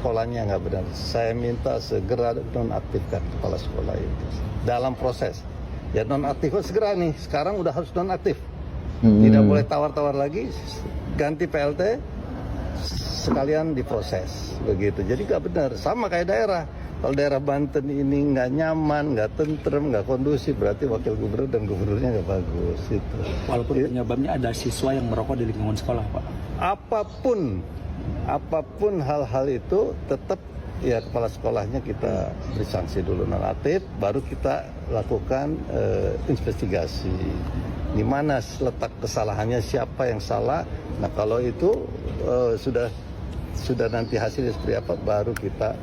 sekolahnya nggak benar. Saya minta segera nonaktifkan kepala sekolah itu dalam proses. Ya nonaktif segera nih. Sekarang udah harus nonaktif. Tidak boleh tawar-tawar lagi. Ganti PLT sekalian diproses begitu. Jadi nggak benar. Sama kayak daerah. Kalau daerah Banten ini nggak nyaman, nggak tentrem, nggak kondusif, berarti wakil gubernur dan gubernurnya nggak bagus. Itu. Walaupun penyebabnya ada siswa yang merokok di lingkungan sekolah, Pak. Apapun hal-hal itu tetap ya kepala sekolahnya kita beri sanksi dulu nonaktif, baru kita lakukan investigasi. Di mana letak kesalahannya, siapa yang salah. Nah kalau itu sudah nanti hasilnya seperti apa, baru kita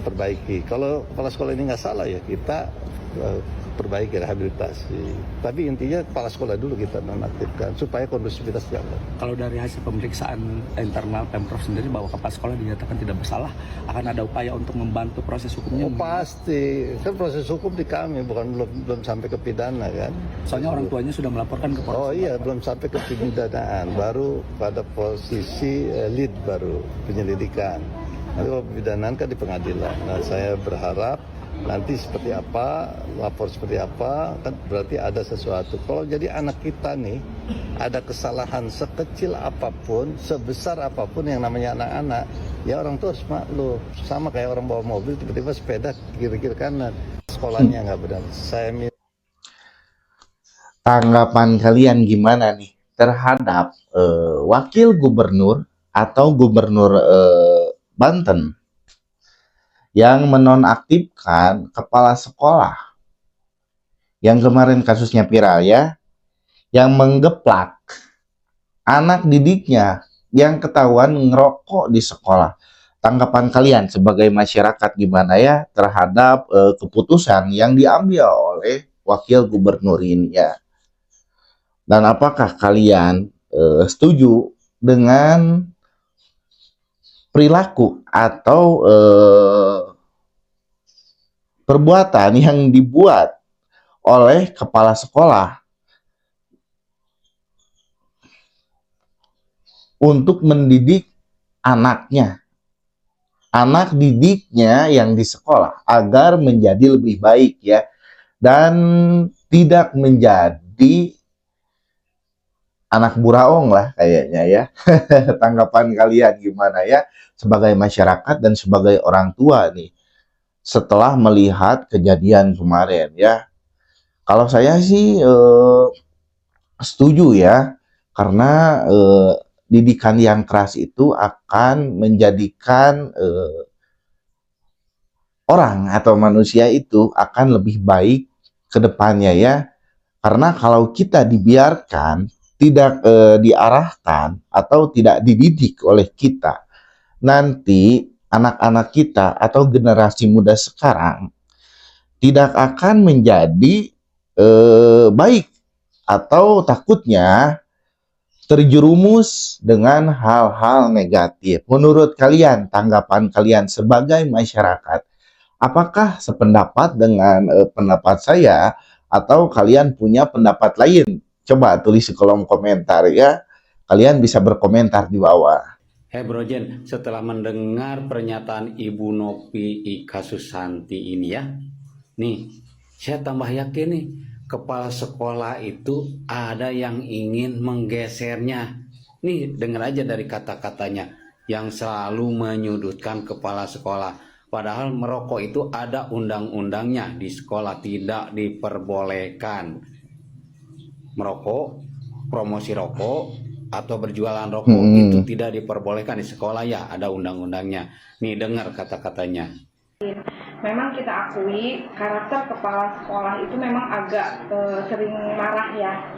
perbaiki. Kalau kepala sekolah ini nggak salah ya kita perbaiki, rehabilitasi. Tapi intinya kepala sekolah dulu kita nonaktifkan supaya kondusivitas jalan. Kalau dari hasil pemeriksaan internal Pemprov sendiri bahwa kepala sekolah dinyatakan tidak bersalah, akan ada upaya untuk membantu proses hukumnya? Oh pasti, kan proses hukum di kami, bukan belum sampai ke pidana kan. Soalnya orang tuanya sudah melaporkan ke polisi. Oh iya, belum sampai ke pidanaan, baru pada posisi lead baru penyelidikan. Nanti kalau pidanaan kan di pengadilan. Nah saya berharap nanti seperti apa, lapor seperti apa, kan berarti ada sesuatu. Kalau jadi anak kita nih, ada kesalahan sekecil apapun, sebesar apapun yang namanya anak-anak, ya orang tua harus maklum. Sama kayak orang bawa mobil, tiba-tiba sepeda kiri-kiri kanan. Sekolahnya nggak benar. Tanggapan kalian gimana nih terhadap wakil gubernur atau gubernur Banten yang menonaktifkan kepala sekolah yang kemarin kasusnya viral ya, yang menggeplak anak didiknya yang ketahuan ngerokok di sekolah. Tanggapan kalian sebagai masyarakat gimana ya terhadap keputusan yang diambil oleh wakil gubernur ini ya? Dan apakah kalian setuju dengan perilaku atau perbuatan yang dibuat oleh kepala sekolah untuk mendidik anaknya, anak didiknya yang di sekolah agar menjadi lebih baik ya, dan tidak menjadi anak buraong lah kayaknya ya. Tanggapan kalian gimana ya sebagai masyarakat dan sebagai orang tua nih setelah melihat kejadian kemarin ya? Kalau saya sih setuju ya, karena didikan yang keras itu akan menjadikan orang atau manusia itu akan lebih baik ke depannya ya. Karena kalau kita dibiarkan, tidak diarahkan atau tidak dididik oleh kita, nanti anak-anak kita atau generasi muda sekarang tidak akan menjadi baik, atau takutnya terjerumus dengan hal-hal negatif. Menurut kalian, tanggapan kalian sebagai masyarakat, apakah sependapat dengan pendapat saya atau kalian punya pendapat lain? Coba tulis di kolom komentar ya. Kalian bisa berkomentar di bawah. Hei Bro Jen, setelah mendengar pernyataan Ibu Novi Ika Susanti ini ya, nih saya tambah yakin nih, kepala sekolah itu ada yang ingin menggesernya. Nih dengar aja dari kata-katanya yang selalu menyudutkan kepala sekolah. Padahal merokok itu ada undang-undangnya, di sekolah tidak diperbolehkan. Merokok, promosi rokok, atau berjualan rokok itu tidak diperbolehkan di sekolah ya, ada undang-undangnya. Nih dengar kata-katanya. Memang kita akui karakter kepala sekolah itu memang agak sering marah ya,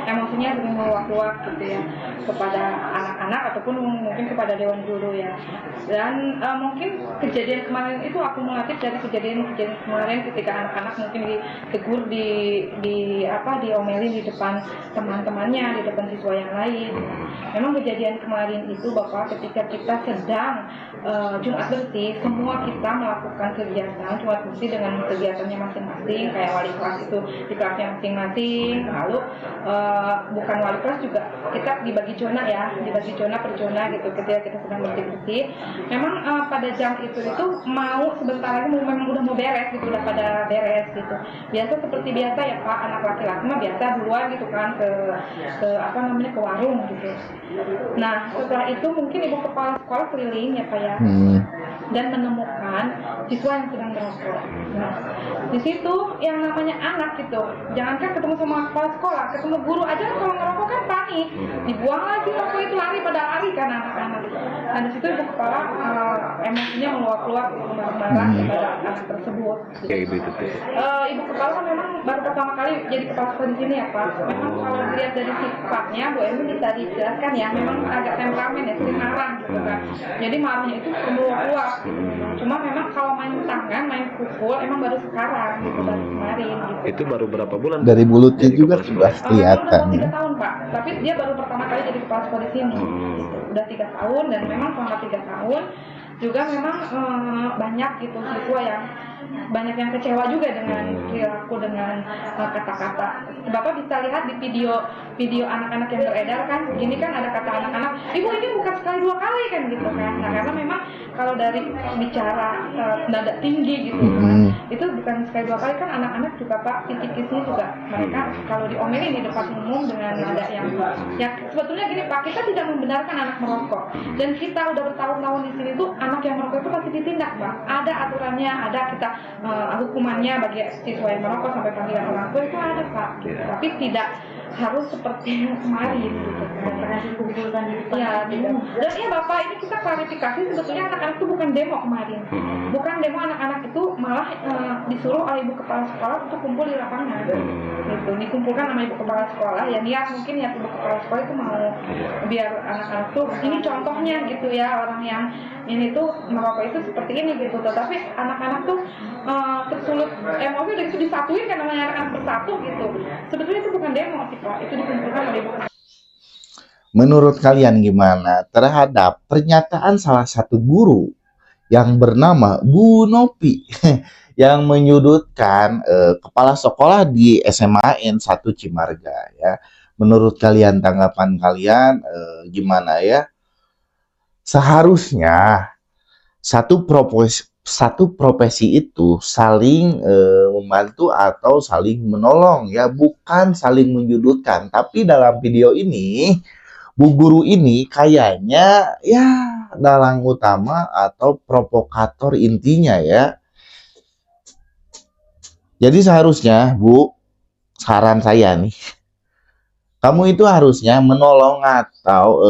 emosinya sering meluap-luap gitu ya kepada anak-anak ataupun mungkin kepada dewan guru ya. Dan mungkin kejadian kemarin itu akumulatif dari kejadian kemarin ketika anak-anak mungkin ditegur, diomelin di depan teman-temannya, di depan siswa yang lain. Memang kejadian kemarin itu bahwa ketika kita sedang Jumat bersih, semua kita melakukan kegiatan Jumat bersih dengan kegiatannya masing-masing, kayak wali kelas itu di kelasnya masing-masing, lalu bukan wali kelas juga kita dibagi zona ya, dibagi zona per zona gitu ketika kita sedang bersih-bersih. Memang pada jam itu mau sebentar lagi memang udah mau beres gitu, udah pada beres gitu. Biasa seperti biasa ya Pak, anak laki-laki mah biasa duluan gitu kan ke apa namanya, ke warung gitu. Nah setelah itu mungkin ibu kepala sekolah keliling ya Pak ya, dan menemukan siswa yang sedang merokok. Nah di situ yang namanya anak gitu, jangankan ketemu sama kepala sekolah, ketemu guru aja kalau ngerokok kan panik, dibuang lagi rokok itu, lari pada lari kan anak-anak. Nah di situ ibu kepala emosinya meluap-luap, marah kepada anak tersebut. Kayak gitu tuh. Ibu kepala kan memang baru pertama kali jadi kepala sekolah di sini ya Pak. Memang kalau dilihat dari sifatnya Bu Emi bisa dijelaskan ya, memang agak temperamen ya, sering marah gitu kan. Jadi marahnya itu meluap-luap. Cuma memang kalau main tangan, main pukul emang baru sekarang gitu, baru kemarin gitu. Itu baru berapa bulan? Dari mulutnya juga sudah Udah kelihatan mau 3 ya. tahun Pak, tapi dia baru pertama kali jadi kepala sekolah di sini. Gitu. Udah 3 tahun dan memang selama 3 tahun juga memang banyak gitu siswa yang banyak yang kecewa juga dengan perilaku, dengan kata-kata. Bapak bisa lihat di video anak-anak yang beredar kan, gini kan ada kata anak-anak, ibu ini bukan sekali 2 kali kan gitu kan. Nah karena memang kalau dari bicara nada tinggi gitu kan, itu bukan sekali 2 kali kan, anak-anak juga Pak, kis-kisnya juga mereka kalau diomelin di depan umum dengan nada yang sebetulnya gini Pak, kita tidak membenarkan anak merokok, dan kita udah bertahun-tahun di sini tuh anak yang merokok itu pasti ditindak Pak, ada aturannya, ada kita hukumannya bagi siswa yang merokok sampai panggilan orang tua itu ada Pak, gitu. Tapi tidak harus seperti yang kemarin gitu kan. Ya, dan ya Bapak, ini kita klarifikasi, sebetulnya anak-anak itu bukan demo kemarin, bukan demo, anak-anak itu malah disuruh oleh ibu kepala sekolah untuk kumpul di lapangan gitu, dikumpulkan sama ibu kepala sekolah ya, niat mungkin ya ibu kepala sekolah itu mau biar anak-anak tuh ini contohnya gitu ya, orang yang ini tuh merokok itu seperti ini gitu. Tapi anak-anak tuh tersulut emosi, udah itu disatuin kan namanya anak-anak bersatu gitu. Sebetulnya itu bukan demo sih Pak, itu dikumpulkan oleh ibu. Menurut kalian gimana terhadap pernyataan salah satu guru yang bernama Bu Nopi yang menyudutkan kepala sekolah di SMA N1 Cimarga ya? Menurut kalian, tanggapan kalian gimana ya? Seharusnya satu profesi itu saling membantu atau saling menolong ya, bukan saling menyudutkan. Tapi dalam video ini Bu Guru ini kayaknya ya dalang utama atau provokator intinya ya. Jadi seharusnya Bu, saran saya nih, kamu itu harusnya menolong atau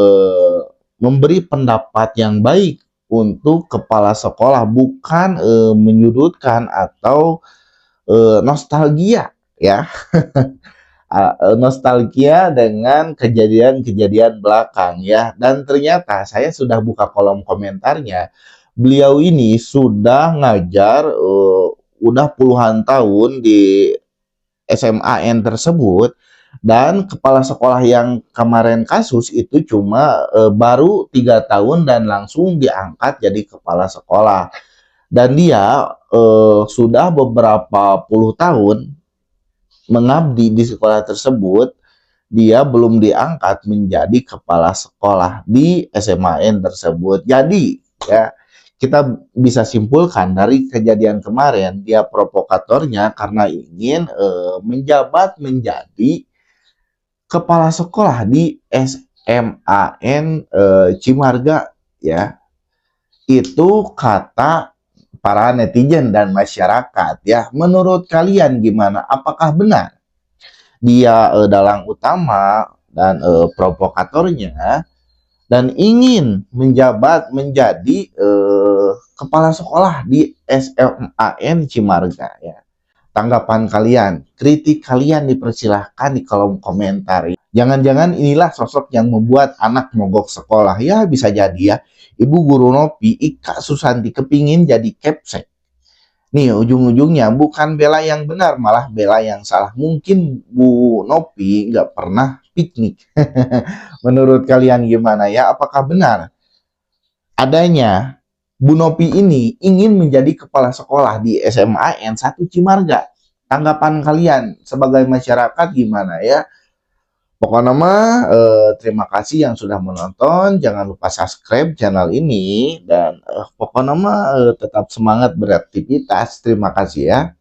memberi pendapat yang baik untuk kepala sekolah, bukan menyudutkan atau nostalgia ya. Nostalgia dengan kejadian-kejadian belakang ya. Dan ternyata saya sudah buka kolom komentarnya, beliau ini sudah ngajar udah puluhan tahun di SMAN tersebut, dan kepala sekolah yang kemarin kasus itu cuma baru 3 tahun dan langsung diangkat jadi kepala sekolah, dan dia sudah beberapa puluh tahun mengabdi di sekolah tersebut, dia belum diangkat menjadi kepala sekolah di SMAN tersebut. Jadi ya, kita bisa simpulkan dari kejadian kemarin, dia provokatornya karena ingin menjabat menjadi kepala sekolah di SMAN Cimarga ya. Itu kata para netizen dan masyarakat ya. Menurut kalian gimana? Apakah benar dia dalang utama dan provokatornya dan ingin menjabat menjadi kepala sekolah di SMAN Cimarga ya? Tanggapan kalian, kritik kalian dipersilahkan di kolom komentar. Jangan-jangan inilah sosok yang membuat anak mogok sekolah. Ya bisa jadi ya, Ibu Guru Nopi Ika Susanti kepingin jadi kepsek. Nih ujung-ujungnya bukan bela yang benar, malah bela yang salah. Mungkin Bu Nopi nggak pernah piknik. Menurut kalian gimana ya? Apakah benar adanya Bu Nopi ini ingin menjadi kepala sekolah di SMAN 1 Cimarga? Tanggapan kalian sebagai masyarakat gimana ya? Pokoknya terima kasih yang sudah menonton. Jangan lupa subscribe channel ini dan pokoknya tetap semangat beraktivitas. Terima kasih ya.